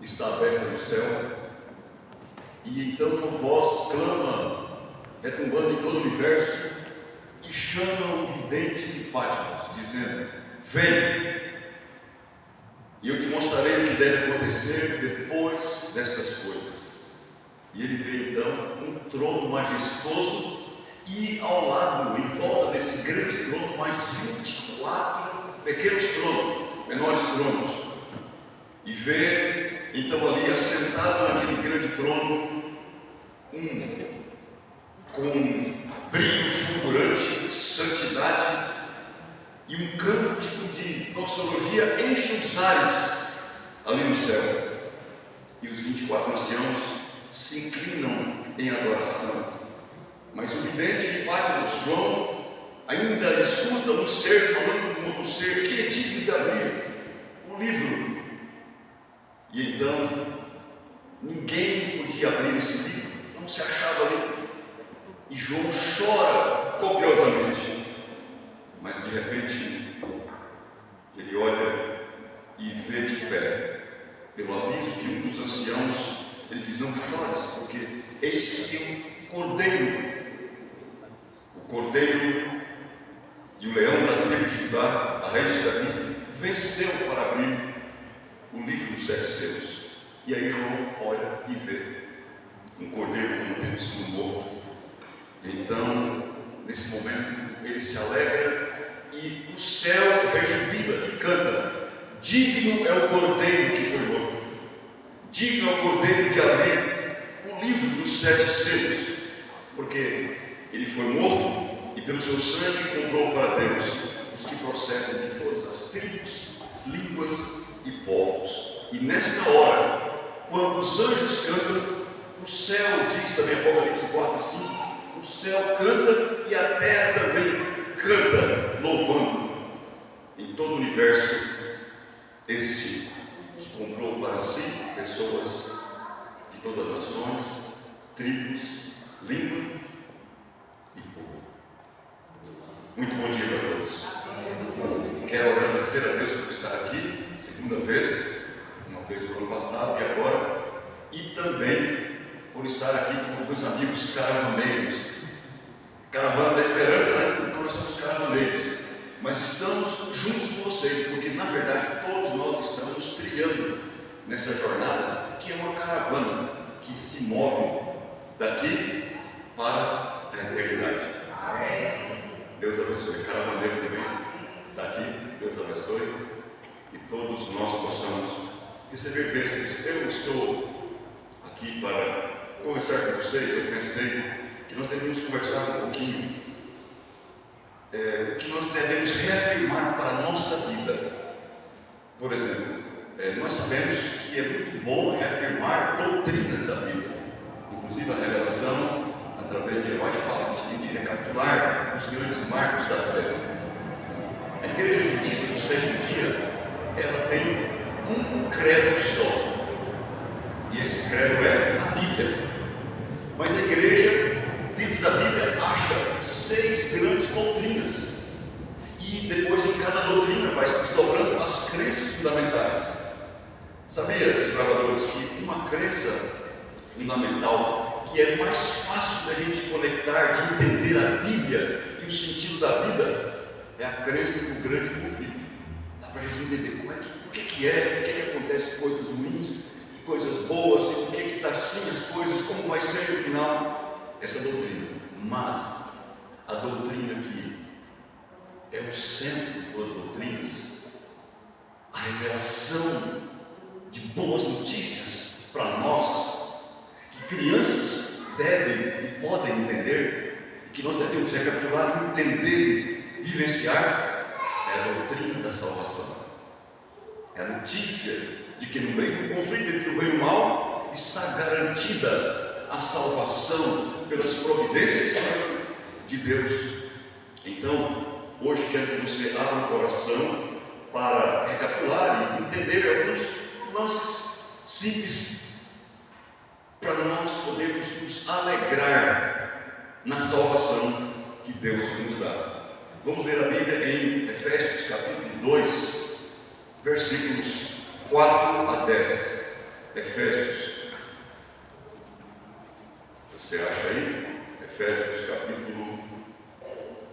está aberta no céu, e então uma voz clama, retumbando em todo o universo, e chama o vidente de Patmos, dizendo: vem, e eu te mostrarei o que deve acontecer depois destas coisas. E ele vê então um trono majestoso, e ao lado, em volta desse grande trono, mais 24 pequenos tronos, menores tronos. E vê então ali assentado naquele grande trono, com brilho fulgurante, santidade, e um cântico de doxologia enche os ares ali no céu. E os 24 anciãos se inclinam em adoração. Mas o vidente de Patmos, João, ainda escuta um ser falando com outro ser que é digno de abrir o livro. E então ninguém podia abrir esse livro, não se achava ali. E João chora copiosamente. Mas de repente ele olha e vê de pé, pelo aviso de um dos anciãos, ele diz: não chores, porque eis que o cordeiro e o leão da tribo de Judá, a raiz de Davi, venceu para abrir o livro dos 7 selos. E aí João olha e vê um cordeiro como tendo sido morto. Então, nesse momento, ele se alegra e o céu rejubila e canta: digno é o cordeiro que foi morto, digno é o cordeiro de abrir o livro dos 7 selos, porque ele foi morto e pelo seu sangue comprou para Deus os que procedem de todas as tribos, línguas e povos. E nesta hora, quando os anjos cantam, o céu, diz também Apocalipse 4 e 5, o céu canta e a terra também canta, louvando. Em todo o universo, este que comprou para si pessoas de todas as nações, tribos, línguas e povo. Muito bom dia para todos. Quero agradecer a Deus por estar aqui, segunda vez, uma vez no ano passado e agora, e também por estar aqui com os meus amigos caravaneiros. Caravana da Esperança, né? Então nós somos caravaneiros, mas estamos juntos com vocês, porque na verdade todos nós estamos trilhando nessa jornada, que é uma caravana que se move daqui para a eternidade. Deus abençoe. Caravaneiro também está aqui, Deus abençoe, e todos nós possamos receber bênçãos. Eu estou aqui para conversar com vocês. Eu pensei que nós devemos conversar um pouquinho o que nós devemos reafirmar para a nossa vida. Por exemplo, nós sabemos que é muito bom reafirmar doutrinas da Bíblia, inclusive a revelação, através de White fala que a gente tem que recapitular os grandes marcos da fé. A Igreja Adventista do Sétimo Dia, ela tem um credo só, e esse credo é a Bíblia. Mas a igreja, dentro da Bíblia, acha 6 grandes doutrinas, e depois em cada doutrina vai se desdobrando as crenças fundamentais. Sabia, desbravadores, que uma crença fundamental que é mais fácil da gente conectar, de entender a Bíblia e o sentido da vida, é a crença do grande conflito. Dá para a gente entender por que acontecem coisas ruins e coisas boas, e por que está assim as coisas, como vai ser no final, essa doutrina. Mas a doutrina que é o centro de todas as doutrinas, a revelação de boas notícias para nós, que crianças devem e podem entender, que nós devemos recapitular, entender e vivenciar, é a doutrina da salvação. É a notícia de que no meio do conflito entre o bem e o mal está garantida a salvação pelas providências de Deus. Então, hoje quero que você abra o coração para recapitular e entender alguns lances simples para nós podermos nos alegrar na salvação que Deus nos dá. Vamos ler a Bíblia em Efésios capítulo 2, versículos 4 a 10. Efésios. Você acha aí? Efésios capítulo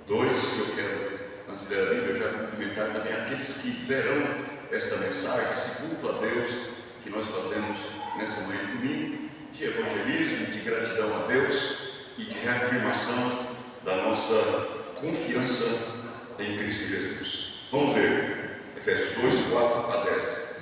2, que eu quero, antes de ler a Bíblia, já cumprimentar também aqueles que verão esta mensagem, esse culto a Deus que nós fazemos nessa manhã de domingo, de evangelismo, de gratidão a Deus e de reafirmação da nossa confiança em Cristo Jesus. Vamos ver Efésios 2, 4 a 10.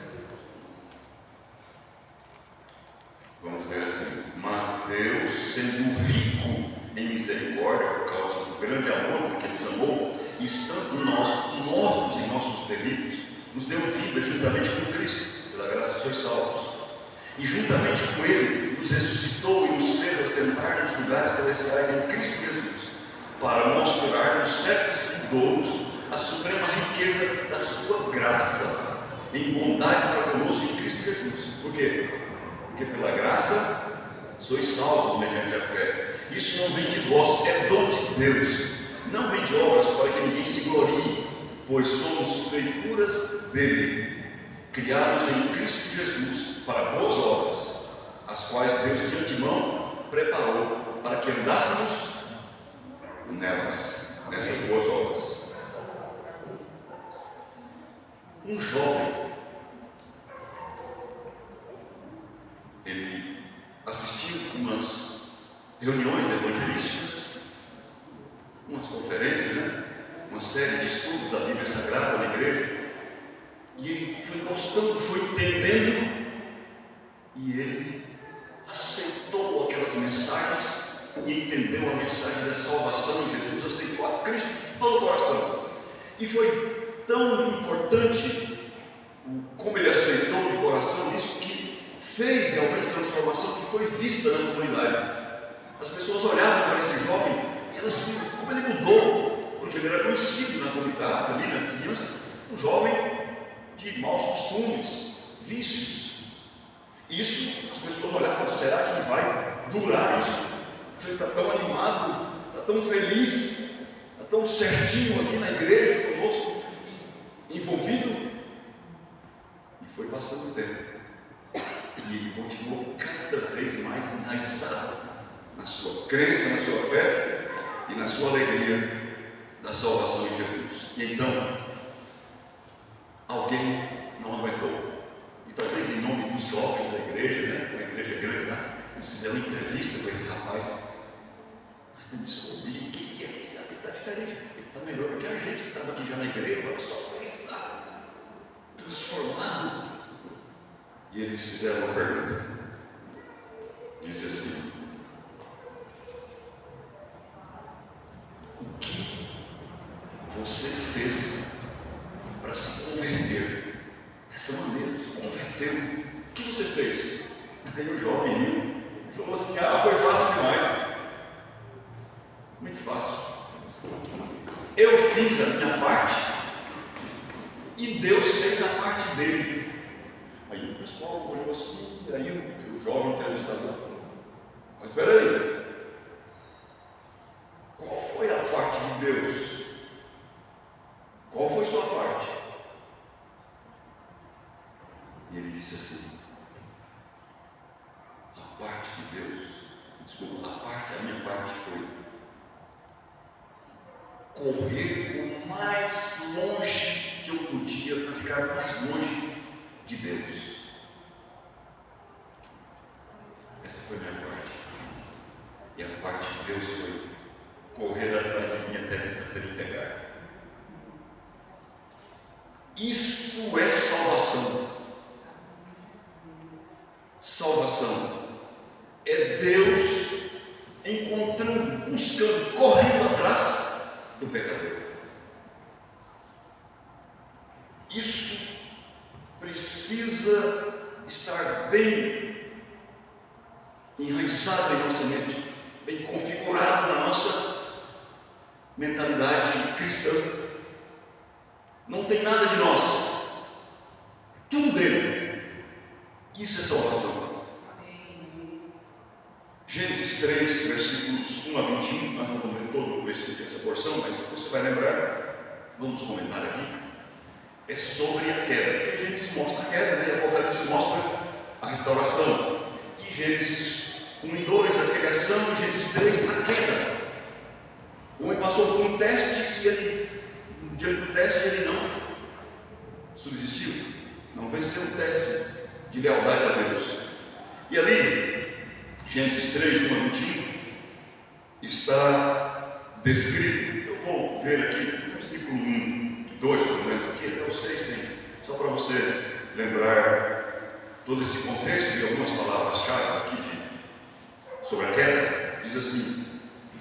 Vamos ver assim: mas Deus, sendo rico em misericórdia, por causa do grande amor que nos amou, e estando nós mortos em nossos delitos, nos deu vida juntamente com Cristo. Pela graça sois salvos. E juntamente com Ele nos ressuscitou e nos fez assentar nos lugares celestiais em Cristo Jesus, para mostrar nos séculos vindouros a suprema riqueza da sua graça em bondade para conosco em Cristo Jesus. Por quê? Porque pela graça sois salvos mediante a fé. Isso não vem de vós, é dom de Deus. Não vem de obras para que ninguém se glorie, pois somos feituras dele, criados em Cristo Jesus para boas obras, as quais Deus de antemão preparou para que andássemos nelas, nessas boas obras. Um jovem, ele assistiu umas reuniões evangelísticas, umas conferências, uma série de estudos da Bíblia Sagrada na igreja, e ele foi gostando, foi entendendo, e ele aceitou aquelas mensagens e entendeu a mensagem da salvação em Jesus, aceitou a Cristo de todo o coração. E foi tão importante como ele aceitou de coração isso, que fez realmente transformação que foi vista na comunidade. As pessoas olhavam para esse jovem e elas viram como ele mudou, porque ele era conhecido na comunidade, ali na vizinhança, um jovem de maus costumes, vícios. Isso, as pessoas olhavam: será que vai durar isso? Ele está tão animado, está tão feliz, está tão certinho aqui na igreja conosco, envolvido. E foi passando o tempo, e ele continuou cada vez mais enraizado na sua crença, na sua fé e na sua alegria da salvação em Jesus. E então, alguém não aguentou, e talvez em nome dos jovens da igreja, uma igreja grande lá, eles fizeram uma entrevista com esse rapaz. Nós temos que descobrir o que é que esse rapaz está diferente, ele está melhor do que a gente que estava aqui já na igreja, olha só como é que ele está transformado. E eles fizeram uma pergunta, disse assim: o que você fez para se converter dessa maneira? Se converteu, o que você fez? Aí o jovem riu e falou assim: foi fácil demais, muito fácil. Eu fiz a minha parte e Deus fez a parte dele. Aí o pessoal olhou assim, e aí o jovem entrevistador falou: mas espera aí, qual foi a parte de Deus? Qual foi sua parte? E ele disse assim: a parte de Deus, desculpa, a minha parte foi correr o mais longe que eu podia para ficar mais longe de Deus. Essa foi a minha parte. E a parte de Deus foi correr atrás de mim até me pegar. Isto é salvação. Salvação é Deus encontrando, buscando, correndo atrás do pecador. Isso precisa estar bem enraizado em nossa mente, bem configurado na nossa mentalidade cristã. Não tem nada de nós, tudo dele. Isso é salvação. Gênesis 3, versículos 1 a 21. Nós não vamos ler toda essa porção, mas você vai lembrar. Vamos comentar aqui. É sobre a queda, porque a Gênesis mostra a queda, e Apocalipse mostra a restauração. Em Gênesis 1 e 2, a criação. Em Gênesis 3, a queda. O homem passou por um teste e diante do teste ele não subsistiu, não venceu o teste de lealdade a Deus. E ali, Gênesis 3, 1 a 21, está descrito. Eu vou ver aqui, versículo 1 e 2, pelo menos aqui, até o 6 tem, só para você lembrar todo esse contexto e algumas palavras-chave aqui sobre a queda. Diz assim: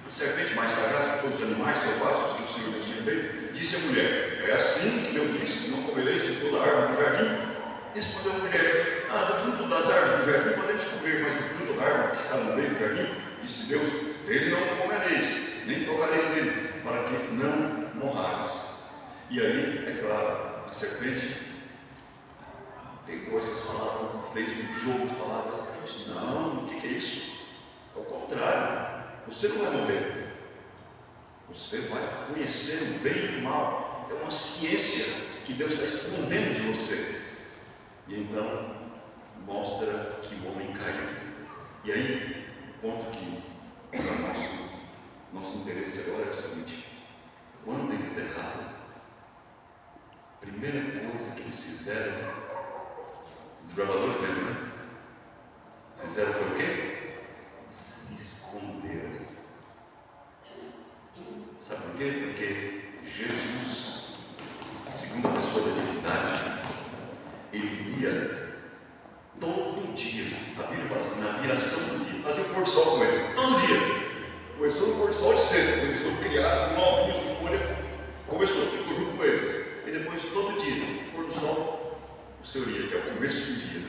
a serpente mais sagaz que todos os animais selváticos que o Senhor Deus tinha feito, disse à mulher: é assim que Deus disse, não comereis de toda a árvore do jardim? Respondeu a mulher: do fruto das árvores do jardim podemos comer, mas do fruto da árvore que está no meio do jardim, disse Deus, dele não comereis, nem tocareis nele, para que não morrais. E aí, é claro, a serpente pegou essas palavras e fez um jogo de palavras e disse: não, o que é isso? Ao contrário, você não vai morrer, você vai conhecer o bem e o mal. É uma ciência que Deus está escondendo de você. E então mostra que o homem caiu. E aí, o ponto que para nosso interesse agora é o seguinte: quando eles erraram, a primeira coisa que eles fizeram, os desbravadores lembram, né? Fizeram foi o quê? Se esconderam. Sabe por quê? Porque Jesus, a segunda pessoa da divindade, ele ia todo dia. A Bíblia fala assim, na viração do dia, fazia o pôr do sol com eles, todo dia. Começou no pôr do sol de sexta, eles foram criados, novinhos em folha, ficou junto com eles. E depois, todo dia, no pôr do sol, o Senhor ia, que é o começo do dia,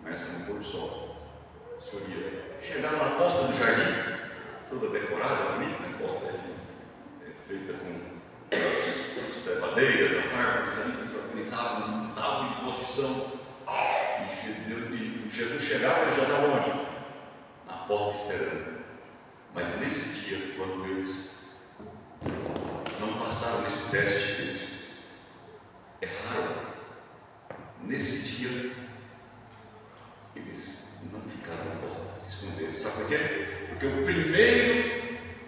começa no pôr do sol. O Senhor ia, chegaram na porta do jardim, toda decorada, bonita, a porta feita com as trepadeiras, as árvores ali que eles organizavam, estavam de posição. E Jesus chegava, ele já estava onde? Na porta esperando. Mas nesse dia, quando eles não passaram nesse teste, eles erraram. Nesse dia, eles não ficaram na porta, se esconderam. Sabe por quê? Porque o primeiro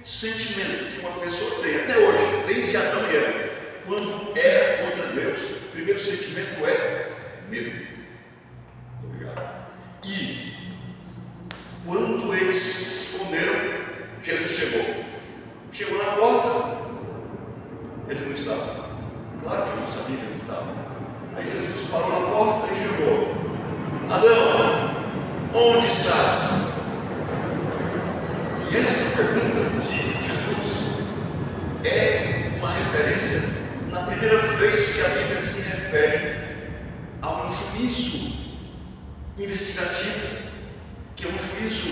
sentimento que uma pessoa tem até hoje, desde Adão e Eva, quando erra contra Deus, o primeiro sentimento é medo. Obrigado. E quando eles se esconderam, Jesus chegou na porta, eles não estavam. Claro que Jesus sabia que eles não estavam. Aí Jesus parou na porta e chamou: Adão, onde estás? E essa pergunta de Jesus é uma referência na primeira vez que a Bíblia se refere a um juízo investigativo, que é um juízo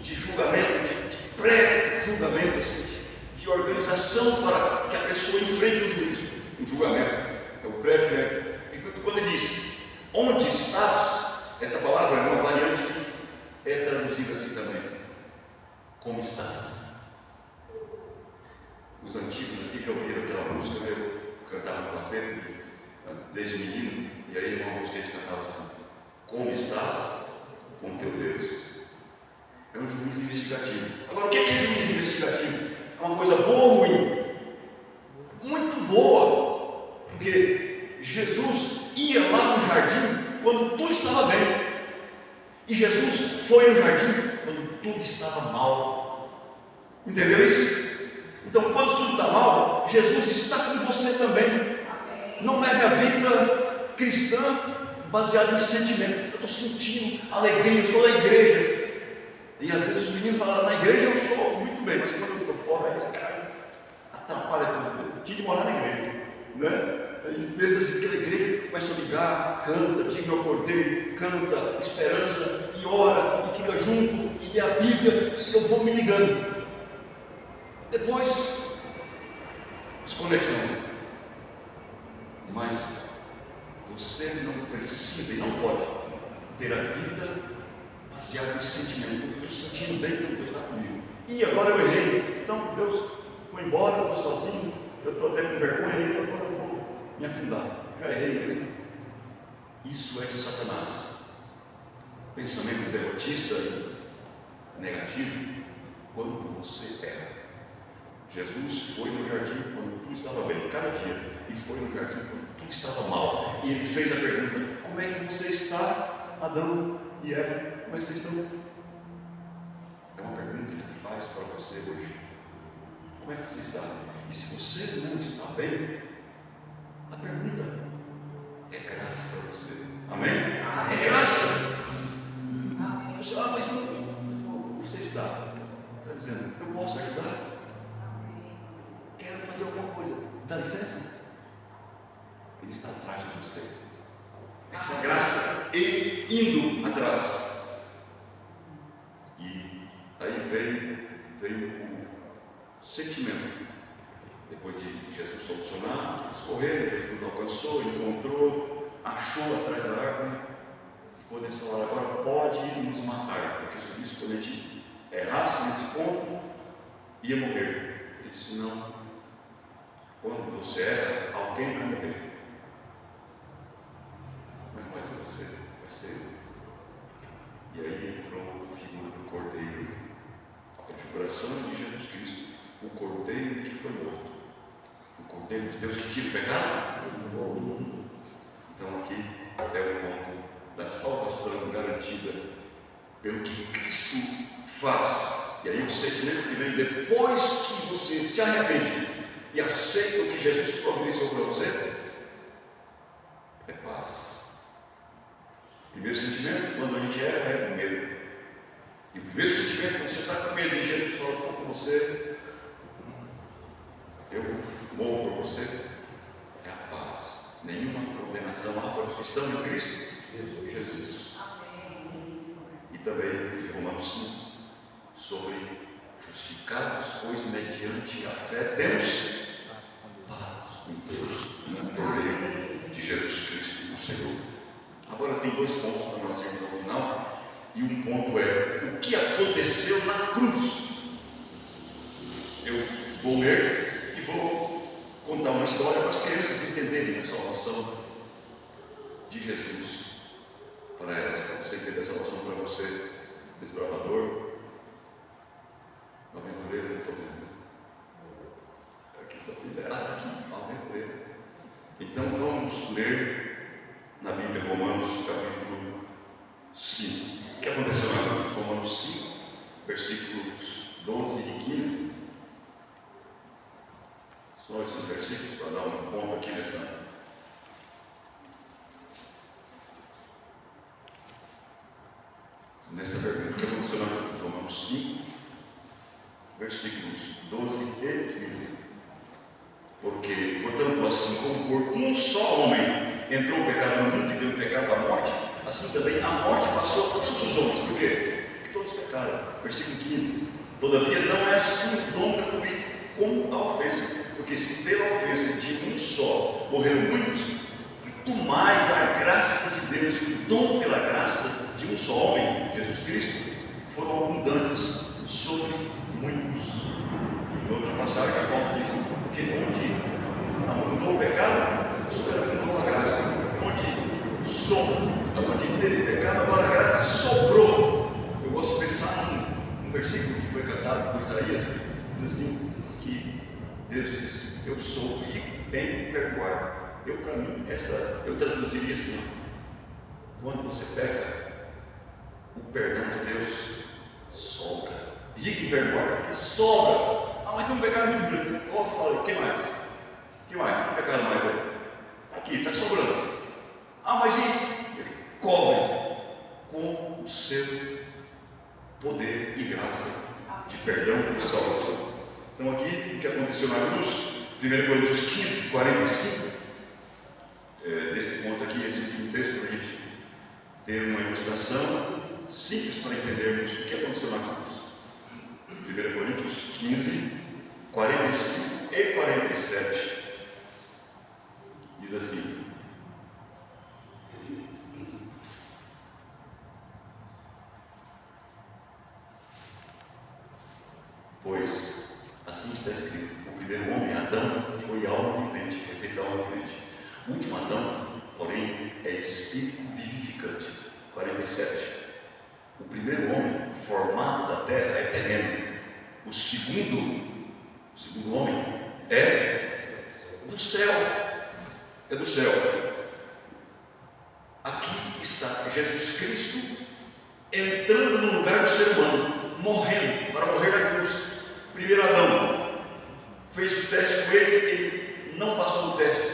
de julgamento, de pré-julgamento, assim, de organização para que a pessoa enfrente o juízo. O julgamento é o pré-julgamento. E quando ele diz onde estás, essa palavra é uma variante que é traduzida assim também: como estás? Os antigos aqui já ouviram aquela música, eu cantava no quarteto desde menino, e aí uma música que a gente cantava assim: como estás com teu Deus? É um juízo investigativo. Agora, o que é juízo investigativo? É uma coisa boa ou ruim? Muito boa, porque Jesus ia lá no jardim quando tudo estava bem, e Jesus foi no jardim quando tudo estava mal. Entendeu isso? Então, quando tudo está mal, Jesus está com você também. Não leve a vida cristã baseada em sentimento. Eu estou sentindo alegria, eu estou na igreja. E às vezes os meninos falam: na igreja eu sou muito bem, mas quando eu estou fora, aí cai, atrapalha tudo. Eu tinha de morar na igreja, né? A gente pensa assim, que a igreja começa a ligar, canta, diga eu acordei, canta, esperança, e ora, e fica junto, e lê a Bíblia, e eu vou me ligando. Depois, desconexão. Mas você não precisa e não pode ter a vida baseada em sentimento. Eu estou sentindo bem que Deus está comigo. E agora eu errei. Então Deus foi embora, eu estou sozinho, eu estou até com vergonha, e agora eu vou me afundar. Já errei mesmo. Isso é de Satanás. pensamento derrotista e negativo quando você erra. Jesus foi no jardim quando tudo estava bem, cada dia, e foi no jardim quando tudo estava mal. E ele fez a pergunta: como é que você está, Adão e Eva? Como é que vocês estão? É uma pergunta que ele faz para você hoje. Como é que você está? E se você não está bem, a pergunta é graça para você. Amém? É graça. Você, mas como você está? Está dizendo, eu posso ajudar. Quero fazer alguma coisa. Dá licença? Ele está atrás de você. Essa é graça. Ele indo atrás. E aí veio o sentimento. Depois de Jesus solucionar, eles correram, Jesus alcançou, encontrou, achou atrás da árvore. E quando eles falaram, agora pode nos matar, porque Jesus disse que quando a gente errasse nesse ponto, ia morrer. Ele disse, não. Quando você erra, alguém vai morrer. Mas não vai ser você, vai ser eu. E aí entrou a figura do Cordeiro, a configuração de Jesus Cristo, o Cordeiro que foi morto, o Cordeiro de Deus que tira o pecado do mundo. Então aqui é o ponto da salvação garantida pelo que Cristo faz. E aí o sentimento que vem depois que você se arrepende e aceita o que Jesus providenciou para você, é paz. O primeiro sentimento, quando a gente erra, é o medo. E o primeiro sentimento, quando você está com medo e Jesus fala, estou com você, eu morro por você, é a paz. Nenhuma condenação há para os que estão em Cristo Jesus. E também em Romanos 5, sobre justificados, pois mediante a fé temos paz com Deus, por meio de Jesus Cristo, o Senhor. Agora tem dois pontos para nós irmos ao final, e um ponto é o que aconteceu na cruz. Eu vou ler e vou contar uma história para as crianças entenderem a salvação de Jesus para elas, para você entender a salvação para você, desbravador, aventureiro, não estou vendo. Aqui só tem liberado aqui, aventureiro. Então vamos ler na Bíblia Romanos capítulo 5. O que aconteceu na cruz? Romanos 5, versículos 12 e 15. Só esses versículos para dar um ponto aqui nesta pergunta. O que aconteceu na cruz? Romanos 5, versículos 12 e 15. Porque, portanto, assim como por um só homem entrou o pecado no mundo e pelo pecado a morte, assim também a morte passou a todos os homens. Por quê? Porque todos pecaram. Versículo 15. Todavia não é assim o dom gratuito como a ofensa. Porque se pela ofensa de um só morreram muitos, muito mais a graça de Deus e o dom pela graça de um só homem, Jesus Cristo, foram abundantes sobre muitos. Em outra passagem, Paulo diz, porque onde abundou o pecado, superabundou a graça. Onde teve pecado, agora a graça sobrou. Eu gosto de pensar num versículo que foi cantado por Isaías, que diz assim, que Deus disse, eu sou rico em perdoar. Para mim, eu traduziria assim, quando você peca, o perdão de Deus sobra. Rico em perdoar, porque sobra. Mas tem um pecado muito grande. Qual que fala? O que mais? Que pecado mais é? Aqui, está sobrando. Mas ele cobre com o seu poder e graça de perdão e salvação. Então aqui, o que aconteceu na cruz, 1 Coríntios 15, 45, desse ponto aqui, esse último texto, para a gente ter uma ilustração simples para entendermos o que aconteceu na cruz. 1 Coríntios 15, 45 e 47, diz assim, pois assim está escrito, o primeiro homem, Adão, foi alma vivente, foi feito alma vivente. O último Adão, porém, é espírito vivificante. 47. O primeiro homem formado da terra é terreno. O segundo homem é do céu. É do céu. Aqui está Jesus Cristo entrando no lugar do ser humano, morrendo, para morrer na cruz. Primeiro Adão fez o teste com ele, ele não passou no teste,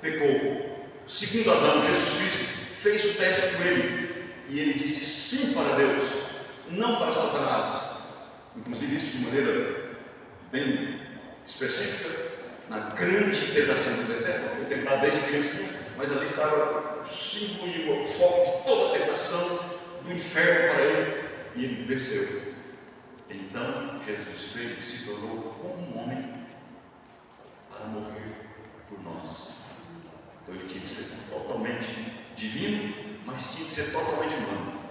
pecou. Segundo Adão, Jesus Cristo, fez o teste com ele e ele disse sim para Deus, não para Satanás. Inclusive isso de maneira bem específica na grande tentação do deserto. Foi tentado desde criancinha, mas ali estava o símbolo e o foco de toda a tentação do inferno para ele, e ele venceu. Então Jesus veio, se tornou como um homem para morrer por nós. Então ele tinha que ser totalmente divino, mas tinha que ser totalmente humano.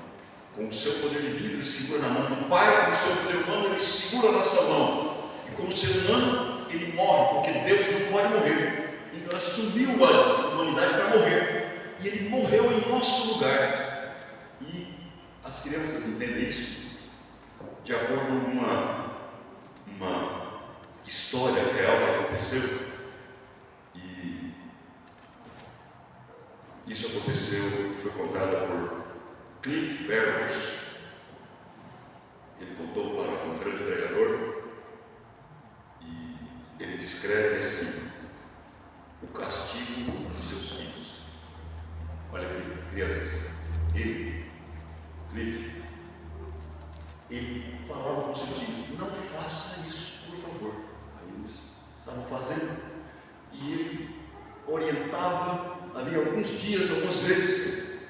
Com o seu poder divino ele segura na mão do Pai, com o seu poder humano ele segura a nossa mão, e como ser humano ele morre, porque Deus não pode morrer. Então ele assumiu a humanidade para morrer, e ele morreu em nosso lugar. E as crianças entendem isso de acordo com uma história real que aconteceu. E isso aconteceu, foi contada por Cliff Barrows. Ele contou para um grande pregador e ele descreve assim o castigo dos seus filhos. Olha aqui, crianças, Cliff, ele falava com seus filhos: não faça isso, por favor. Aí eles estavam fazendo, e ele orientava ali alguns dias, algumas vezes,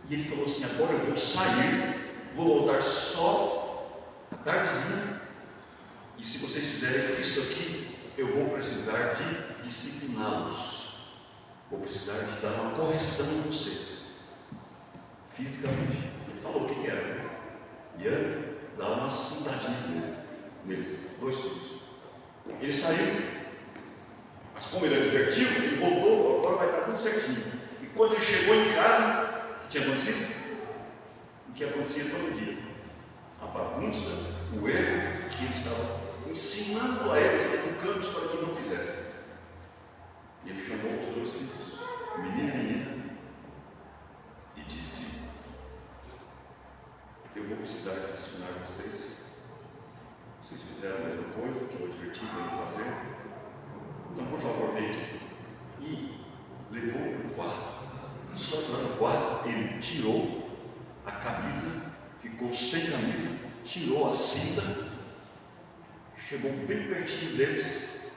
e ele falou assim: agora eu vou sair, vou voltar só à tardezinha, e se vocês fizerem isso aqui, eu vou precisar de discipliná-los, vou precisar de dar uma correção em vocês, fisicamente. Ele falou o que era, ia dar umas cintadinhas neles, 2 filhos. Ele saiu, mas como ele advertiu, ele voltou, agora vai estar tudo certinho. E quando ele chegou em casa, o que tinha acontecido? O que acontecia todo dia: a bagunça, o erro que ele estava ensinando a eles, educando-os para que não fizessem. E ele chamou os 2 filhos, menino e menina, e disse: eu vou precisar de disciplinar vocês. Vocês fizeram a mesma coisa que eu adverti para ele fazer. Então, por favor, venha aqui. E levou para o quarto. Só que lá no quarto ele tirou a camisa, ficou sem camisa, tirou a cinta, chegou bem pertinho deles,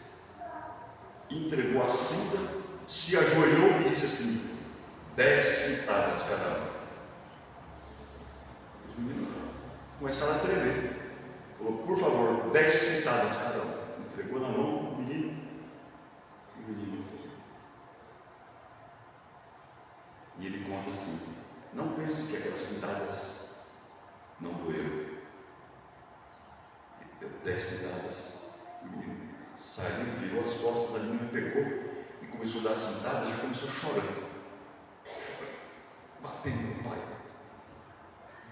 entregou a cinta, se ajoelhou e disse assim: 10 cintadas cada um. Os meninos começaram a tremer. Falou: por favor, 10 cintadas cada um. Entregou na mão do menino, e o menino foi. E ele conta assim: não pense que aquelas cintadas não doeram. Ele deu 10 cintadas, o menino saiu, virou as costas, a menina pegou e começou a dar cintadas, já começou chorando, batendo no pai.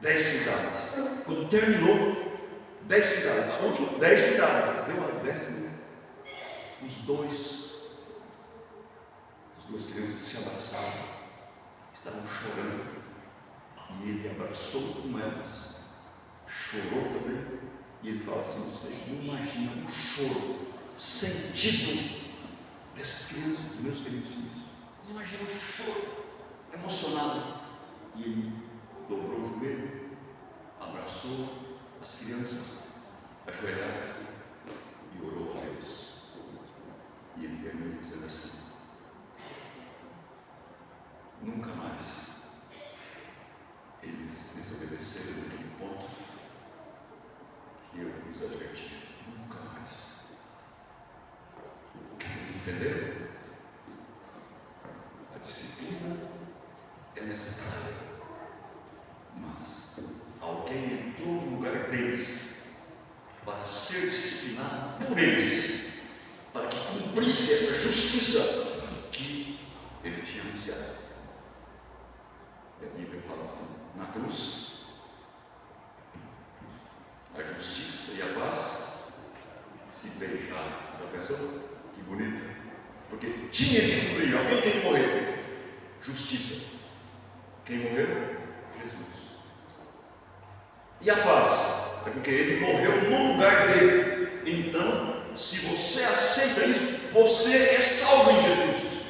10 cintadas. Quando terminou, 10 cintadas, a última, 10 cintadas, deu uma 10ª. As duas crianças se abraçaram, estavam chorando, e ele abraçou com elas, chorou também, e ele fala assim: vocês não imaginam o choro sentido dessas crianças, dos meus queridos filhos. Não imaginam o choro emocionado. E ele dobrou o joelho, abraçou as crianças, ajoelharam e orou a Deus. E ele termina dizendo assim: nunca mais eles desobedeceram naquele ponto que eu os adverti. Nunca mais. O que eles entenderam? A disciplina é necessária, mas alguém entrou no lugar deles para ser disciplinado por eles, para que cumprisse essa justiça que ele tinha anunciado. E a Bíblia fala assim: na cruz pensou? Que bonito. Porque tinha de cumprir. Alguém tem que morrer. Justiça. Quem morreu? Jesus. E a paz? É porque ele morreu no lugar dele. Então, se você aceita isso, você é salvo em Jesus.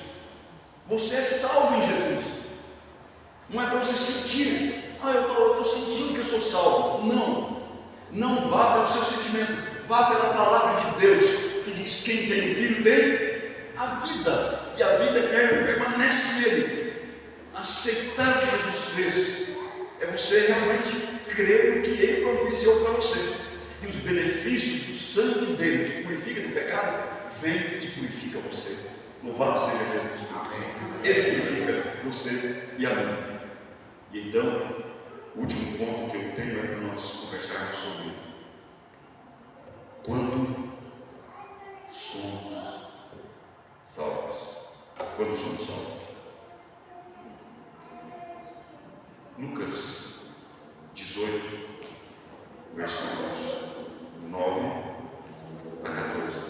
Você é salvo em Jesus. Não é para você sentir, eu estou sentindo que eu sou salvo. Não. Não vá pelo seu sentimento. Vá pela palavra de Deus, que diz: quem tem o Filho tem a vida, e a vida eterna permanece nele. Aceitar o que Jesus fez é você realmente crer no que ele providenciou para você, e os benefícios do sangue dele, que purifica do pecado, vem e purifica você. Louvado seja Jesus por isso. Ele purifica você e a mim. E então, o último ponto que eu tenho é para nós conversarmos sobre quando somos salvos. Quando somos salvos. Lucas 18, versículos 9 a 14.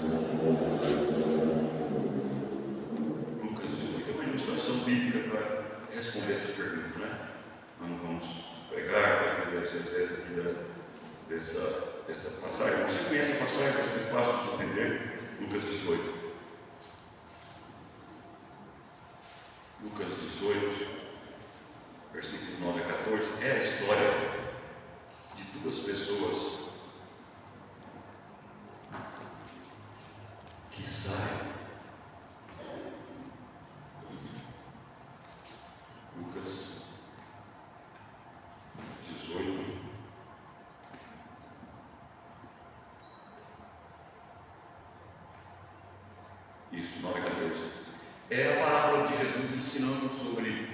Lucas 18 é uma ilustração bíblica para responder essa pergunta, né? Não vamos pregar, fazer exegese aqui dessa passagem. Você conhece a passagem, vai ser fácil de entender. Lucas 18. Lucas 18, versículos 9 a 14, é a história de duas pessoas que saem. Lucas 18, isso, 9 a 14. É a parábola de Jesus ensinando sobre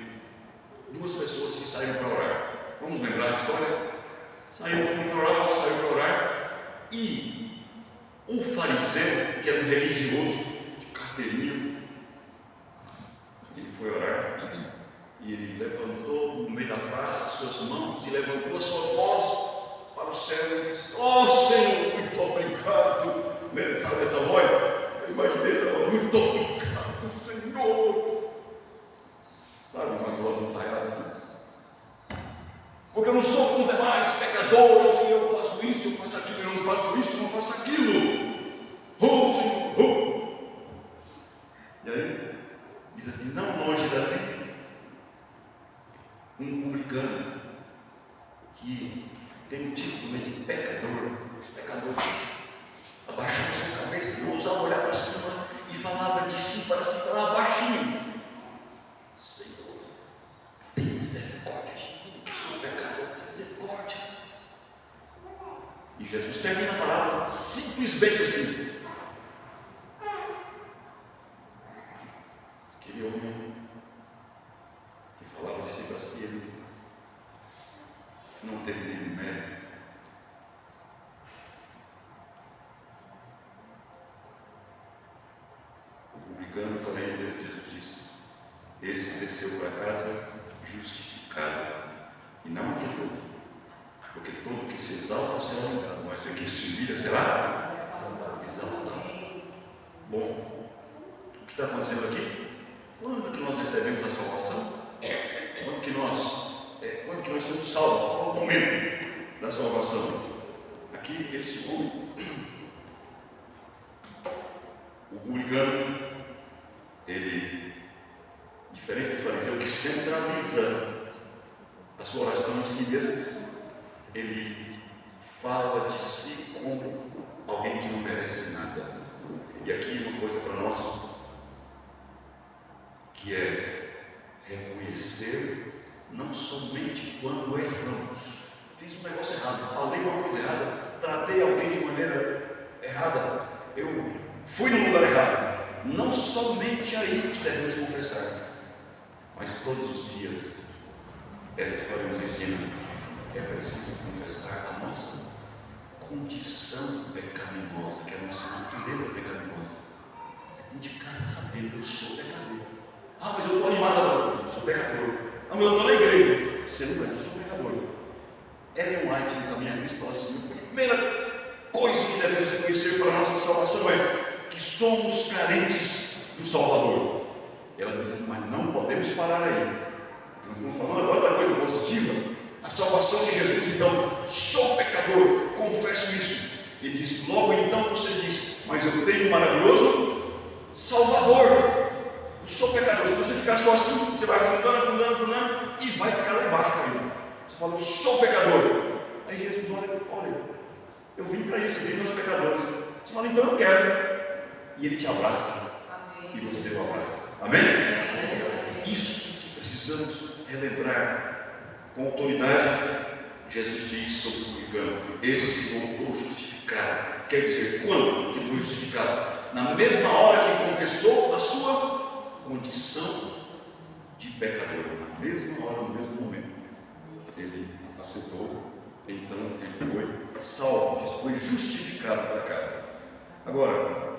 duas pessoas que saíram para orar. Vamos lembrar a história? Saiu um para orar, outro saiu para orar, e o fariseu, que era um religioso de carteirinha, ele foi orar, e ele levantou no meio da praça as suas mãos e levantou a sua voz para o céu e disse: "Oh Senhor, muito obrigado." Sabe essa voz? Eu imaginei essa voz: "Muito obrigado, Senhor." Sabe, umas vozes ensaiadas assim. Porque eu não sou como os demais pecadores, e eu faço isso, eu faço aquilo, eu não faço isso, eu não faço aquilo. Oh Senhor, oh. E aí, diz assim: não longe dali, um publicano, que tem um título de pecador. Os pecadores abaixavam sua cabeça, não ousavam olhar para cima, e falava de si para si, falava baixinho: Senhor, tem misericórdia de mim, que sou pecador, tem misericórdia. E Jesus termina a palavra simplesmente assim. Aquele homem que falava de si para si, ele não teve nenhum mérito. O publicano, porém, Jesus disse: esse desceu para casa justificado, e não aquele outro, porque todo que se exalta será humilhado, mas o que se humilha será exaltado. Bom, o que está acontecendo aqui? Quando que nós recebemos a salvação? Quando que nós somos salvos? Qual é o momento da salvação? Aqui, esse homem, o publicano, ele, diferente do fariseu que centraliza a sua oração em si mesmo, ele fala de si como alguém que não merece nada. E aqui uma coisa para nós, que é reconhecer não somente quando erramos. Fiz um negócio errado, falei uma coisa errada, tratei alguém de maneira errada, eu fui no lugar errado. Não somente aí que devemos confessar, mas todos os dias. Essa história nos ensina: é preciso confessar a nossa condição pecaminosa, que é a nossa natureza pecaminosa. Você tem de ficar sabendo: eu sou pecador. Ah, mas eu estou animado agora, eu sou pecador. Ah, mas eu estou na igreja. Você não é, eu sou pecador. Ellen White, no Caminho a Cristo, fala assim: a primeira coisa que devemos reconhecer para a nossa salvação é: que somos carentes do Salvador. Ela diz assim, mas não podemos parar aí. Porque nós estamos falando agora da coisa positiva, a salvação de Jesus. Então, sou pecador, confesso isso. Ele diz, logo então você diz, mas eu tenho um maravilhoso Salvador. Eu sou pecador. Se você ficar só assim, você vai afundando e vai ficar lá embaixo caindo. Você fala, eu sou pecador. Aí Jesus olha, eu vim para isso, eu vim para os pecadores. Você fala, então eu quero. E ele te abraça. Amém. E você o abraça. Amém? Amém. Isso que precisamos relembrar. Com autoridade, Jesus diz sobre o publicano, esse voltou justificado. Quer dizer, quando que ele foi justificado? Na mesma hora que ele confessou a sua condição de pecador. Na mesma hora, no mesmo momento, ele aceitou. Então ele foi salvo, foi justificado para casa. Agora,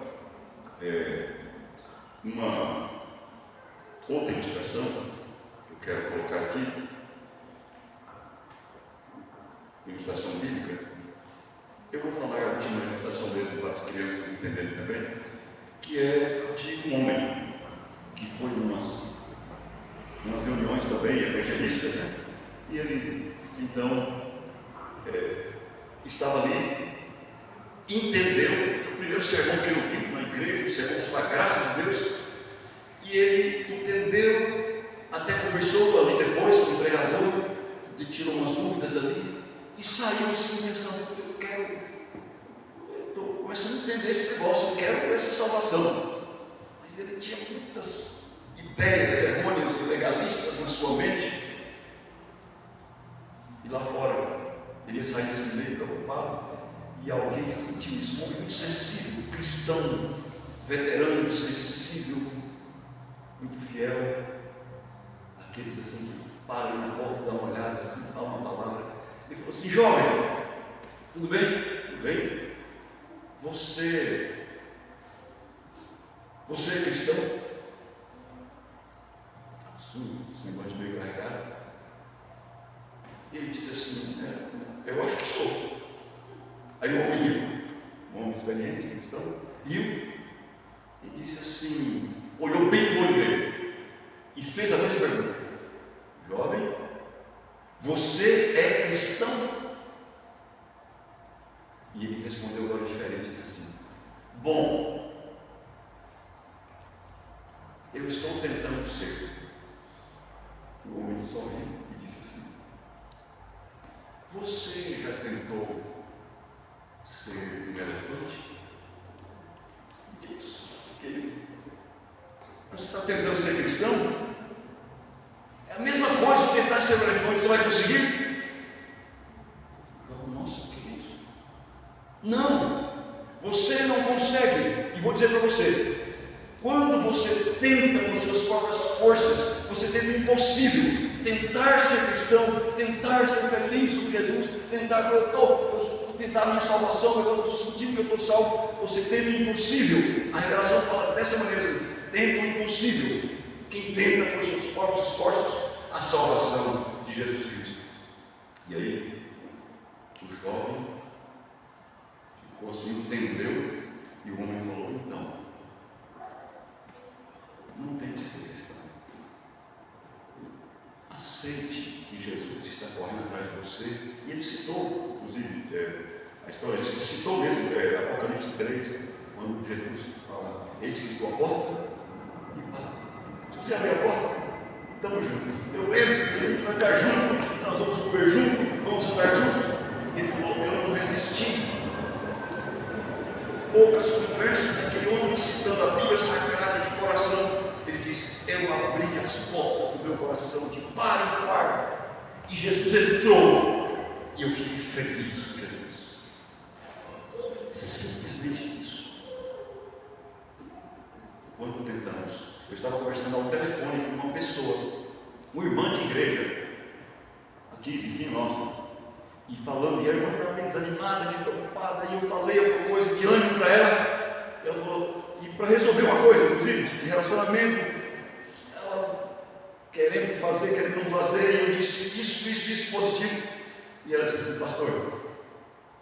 uma outra ilustração que eu quero colocar aqui, ilustração bíblica. Eu vou falar a última ilustração mesmo para as crianças entenderem também, que é de um homem que foi em umas reuniões também evangelistas, né? E ele então estava ali, entendeu o primeiro sermão que ele ouviu na igreja, o sermão sobre a graça de Deus, e ele entendeu, até conversou ali depois com o pregador, tirou umas dúvidas ali, e saiu assim pensando, eu estou começando a entender esse negócio, eu quero essa salvação. Mas ele tinha muitas ideias errôneas e legalistas na sua mente, e lá fora ele ia sair desse meio preocupado, e alguém sentiu isso, um homem muito sensível, cristão, veterano, sensível, muito fiel, daqueles assim que param na porta, dão uma olhada assim, falam uma palavra. Ele falou assim, jovem, tudo bem? Tudo bem? Você é cristão? Absurdo, semblante meio carregado. E ele disse assim, eu acho que sou. Aí o homem riu, um homem experiente, cristão, riu e disse assim, olhou bem para o olho dele e fez a mesma pergunta, jovem, você é cristão? E ele respondeu agora diferente, disse assim, bom, eu estou tentando ser. O homem sorriu e disse assim, você já tentou ser um elefante? O que é isso? O que é isso? Você está tentando ser cristão? É a mesma coisa de tentar ser um elefante, você vai conseguir? Nossa, o que é isso? Não, você não consegue. E vou dizer para você, quando você tenta com suas próprias forças, você tenta o impossível. Tentar ser cristão, tentar ser feliz com Jesus, tentar a minha salvação, eu estou sentindo que eu estou salvo. Você tenta o impossível. A revelação fala dessa maneira assim, tenta o impossível. Quem tenta por seus próprios esforços a salvação de Jesus Cristo. E aí, o jovem ficou assim, entendeu, e o homem falou, então, não tente ser cristão. Aceite que Jesus está correndo atrás de você. E ele citou, inclusive, a história diz que ele citou mesmo Apocalipse 3, quando Jesus fala, eis que estou à porta e bato. Se você abrir a porta, estamos juntos. Eu entro, a gente vai estar juntos, nós vamos comer juntos, vamos andar juntos. Ele falou, eu não resisti. Poucas conversas daquele homem citando a Bíblia Sagrada de coração. Ele diz, eu abri as portas do meu coração de par em par, e Jesus entrou, e eu fiquei feliz com Jesus. Simplesmente isso. Quando tentamos, eu estava conversando ao telefone com uma pessoa, uma irmã de igreja, aqui, vizinho nosso, e falando, e a irmã estava meio desanimada, meio preocupada, e eu falei alguma coisa de ânimo para ela, e ela falou, e para resolver uma coisa, inclusive, de relacionamento, ela querendo fazer, querendo não fazer, e eu disse isso positivo, e ela disse assim, pastor,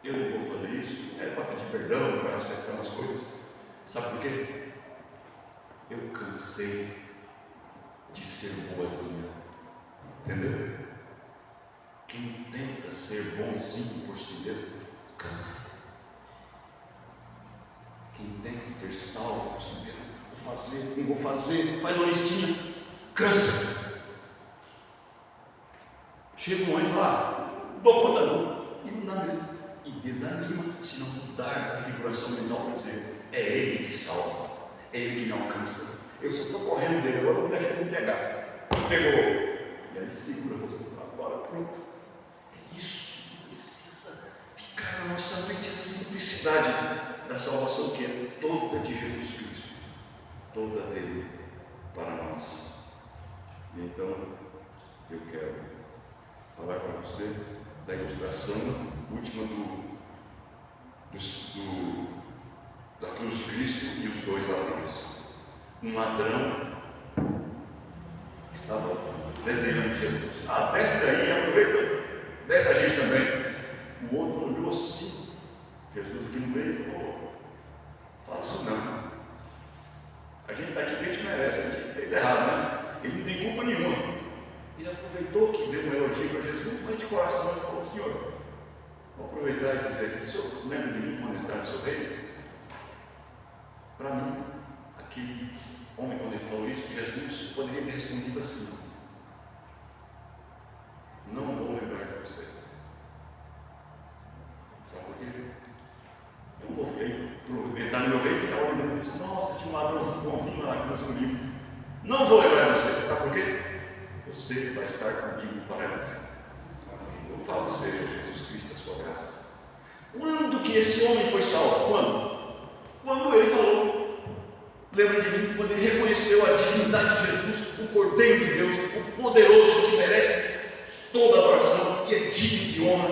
eu não vou fazer isso, é para pedir perdão, para acertar umas coisas, Sabe por quê? Eu cansei de ser boazinha. Entendeu? Quem tenta ser bonzinho por si mesmo, cansa. Quem tenta ser salvo por si mesmo, vou fazer, não vou fazer, faz uma listinha, cansa. Chega um ano e fala, dou conta não, e não dá mesmo. E desanima se não mudar a configuração mental para dizer, é Ele que salva, é Ele que me alcança. Eu só estou correndo dele, agora eu vou deixar ele pegar. Pegou. E aí segura você para agora, pronto. É isso que precisa ficar na nossa mente, essa simplicidade da salvação que é toda de Jesus Cristo, toda dele para nós. E então eu quero falar para você da ilustração última da cruz de Cristo e os dois ladrões. Um ladrão estava desdenhando de Jesus. Desce daí, aproveita, desce a gente também. O outro olhou assim, Jesus aqui no meio e falou, fala isso não. A gente está aqui porque a gente merece, a gente fez errado, né? Ele não tem culpa nenhuma. Ele aproveitou que deu um elogio para Jesus, mas de coração ele falou, Senhor, vou aproveitar e dizer que o Senhor lembra de mim quando entrar no seu reino? Para mim, aquele homem, quando ele falou isso, Jesus poderia ter respondido assim, não vou lembrar de você. Sabe por quê? Eu não vou entrar no meu reino e ficar olhando e dizer, nossa, tinha um ladrãozinho bonzinho lá que nós comigo. Não vou lembrar de você. Sabe por quê? Você vai estar comigo no paraíso. Louvado seja Jesus Cristo, a sua graça. Quando que esse homem foi salvo? Quando ele falou, lembra de mim, quando ele reconheceu a divindade de Jesus, o Cordeiro de Deus, o poderoso que merece toda adoração e é digno de honra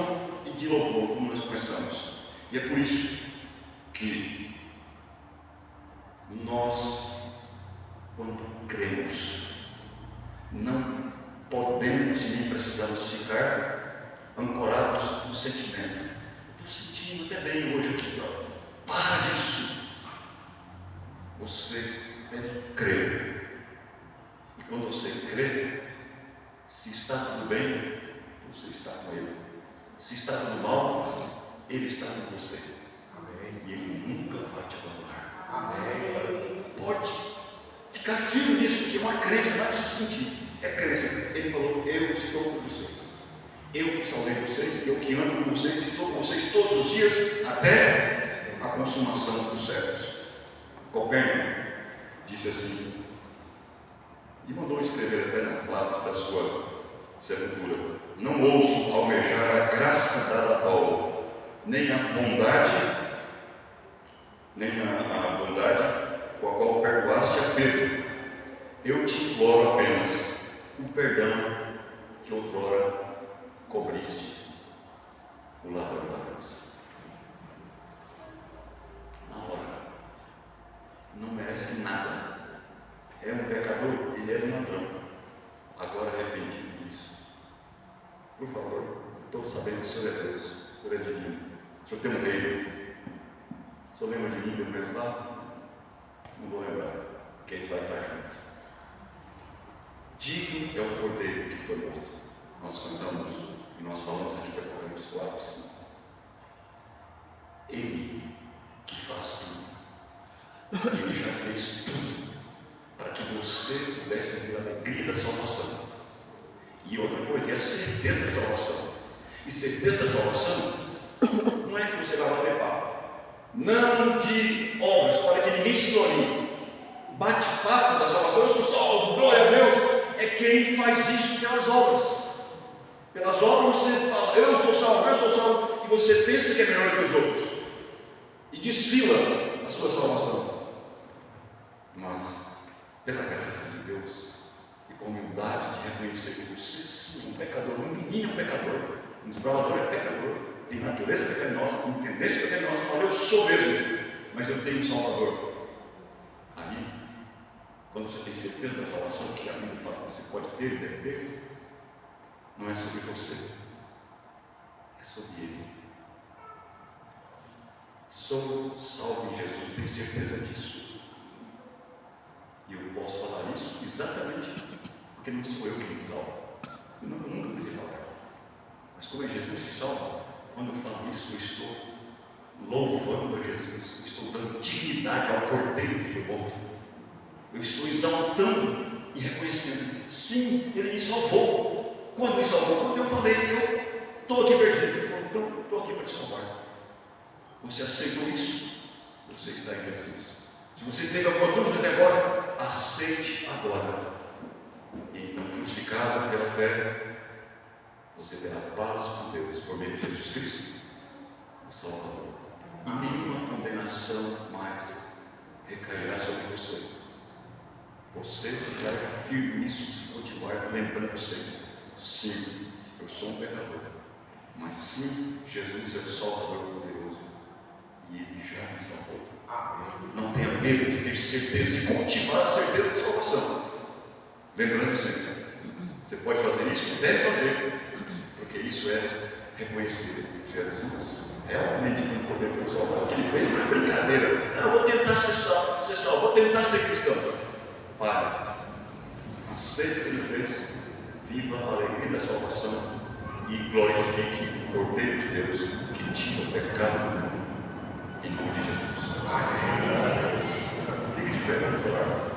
e de louvor, como nós começamos. E é por isso que nós, quando cremos, não podemos e nem precisamos ficar ancorados no sentimento. Estou sentindo até bem hoje aqui, para disso. Você deve crer. E quando você crê, se está tudo bem, você está com Ele. Se está tudo mal, Ele está com você. Amém. E Ele nunca vai te abandonar. Amém. Pode ficar firme nisso, que é uma crença, não é para se sentir. É crença. Ele falou, eu estou com vocês. Eu que salvei vocês, eu que ando com vocês, estou com vocês todos os dias, até a consumação dos séculos. Copérnico disse assim, e mandou escrever até na lápide da sua sepultura, não ouso almejar a graça dada a Paulo, nem a bondade com a qual perdoaste a Pedro. Eu te imploro apenas o perdão que outrora cobriste o ladrão da cruz. Na hora, não merece nada, é um pecador, ele era um ladrão, agora arrependido disso. Por favor, estou sabendo que o Senhor é Deus, o Senhor é divino, o Senhor tem um reino. O Senhor lembra de mim pelo menos lá? Não vou lembrar, porque a gente vai estar junto. Digno é o Cordeiro que foi morto. Nós cantamos e nós falamos aqui de Apocalipse 4 e 5. Ele que faz tudo, Ele já fez tudo para que você pudesse ter a alegria da salvação. E outra coisa, é a certeza da salvação. E certeza da salvação não é que você vai bater papo, não de obras, para que ninguém se glorie. Bate-papo da salvação, eu sou salvo, glória a Deus, é quem faz isso pelas obras. Pelas obras você fala, eu sou salvo, e você pensa que é melhor que os outros, e desfila a sua salvação. Mas, pela graça de Deus, e com humildade de reconhecer que você sim é um pecador, um menino é um pecador, um desbravador é pecador, tem natureza pecaminosa, tem tendência pecaminosa, fala, eu sou mesmo, mas eu tenho um Salvador. Aí, quando você tem certeza da salvação, que a Bíblia fala que você pode ter e deve ter, não é sobre você, é sobre Ele. Sou salvo em Jesus, tenho certeza disso. E eu posso falar isso exatamente porque não sou eu quem salva, senão eu nunca poderia falar. Mas como é Jesus que salva, quando eu falo isso, eu estou louvando a Jesus, eu estou dando dignidade ao Cordeiro que foi morto. Eu estou exaltando e reconhecendo, sim, Ele me salvou. Quando me salvou? Quando eu falei, eu estou aqui perdido. Ele falou, então, estou aqui para te salvar. Você aceitou isso? Você está em Jesus. Se você teve alguma dúvida até agora, aceite agora. E então, justificado pela fé, você terá paz com Deus por meio de Jesus Cristo, o Salvador. E nenhuma condenação mais recairá sobre você. Você ficará firme nisso se continuar lembrando sempre: sim, eu sou um pecador, mas sim, Jesus é o Salvador poderoso e Ele já me salvou. Não tenha medo de ter certeza e cultivar a certeza de salvação. Lembrando sempre, você pode fazer isso, deve fazer, porque isso é reconhecer Jesus realmente tem poder para salvar. O que Ele fez não é brincadeira. Eu vou tentar ser salvo, vou tentar ser cristão. Pare, aceite o que Ele fez, viva a alegria da salvação e glorifique o Cordeiro de Deus que tira o pecado, em nome de Jesus. Fique de pé, vamos orar.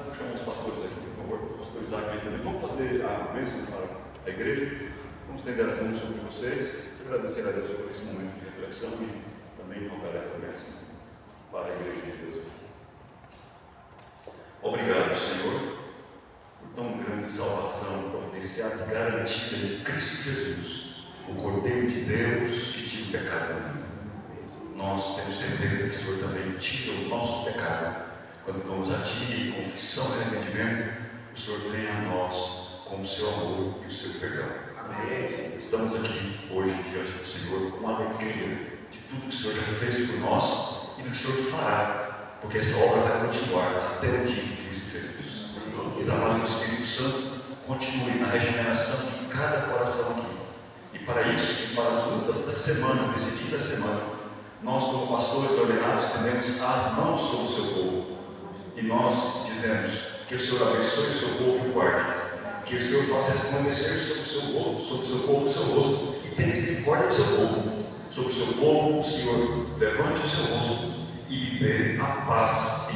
Vou chamar os pastores aqui, por favor. O pastor Isaac também. Vamos fazer a bênção para a igreja. Vamos estender as mãos sobre vocês, agradecer a Deus por esse momento de reflexão e também invocar essa bênção para a igreja de Deus. Obrigado, Senhor, por tão grande salvação providenciada e garantida em Cristo Jesus, o Cordeiro de Deus que tira o pecado do mundo. Nós temos certeza que o Senhor também tira o nosso pecado. Quando vamos a Ti em confissão e arrependimento, o Senhor vem a nós com o seu amor e o seu perdão. Amém. Estamos aqui hoje diante do Senhor com alegria de tudo que o Senhor já fez por nós e do que o Senhor fará, porque essa obra vai continuar até o dia de Cristo Jesus. O trabalho do Espírito Santo continue na regeneração de cada coração aqui. E para isso, e para as lutas da semana, desse dia da semana, nós como pastores ordenados tendemos as mãos sobre o seu povo. E nós dizemos que o Senhor abençoe o seu povo e guarde, que o Senhor faça resplandecer sobre o seu povo, o seu rosto, e tenha misericórdia do seu povo. Sobre o seu povo, o Senhor levante o seu rosto e lhe dê a paz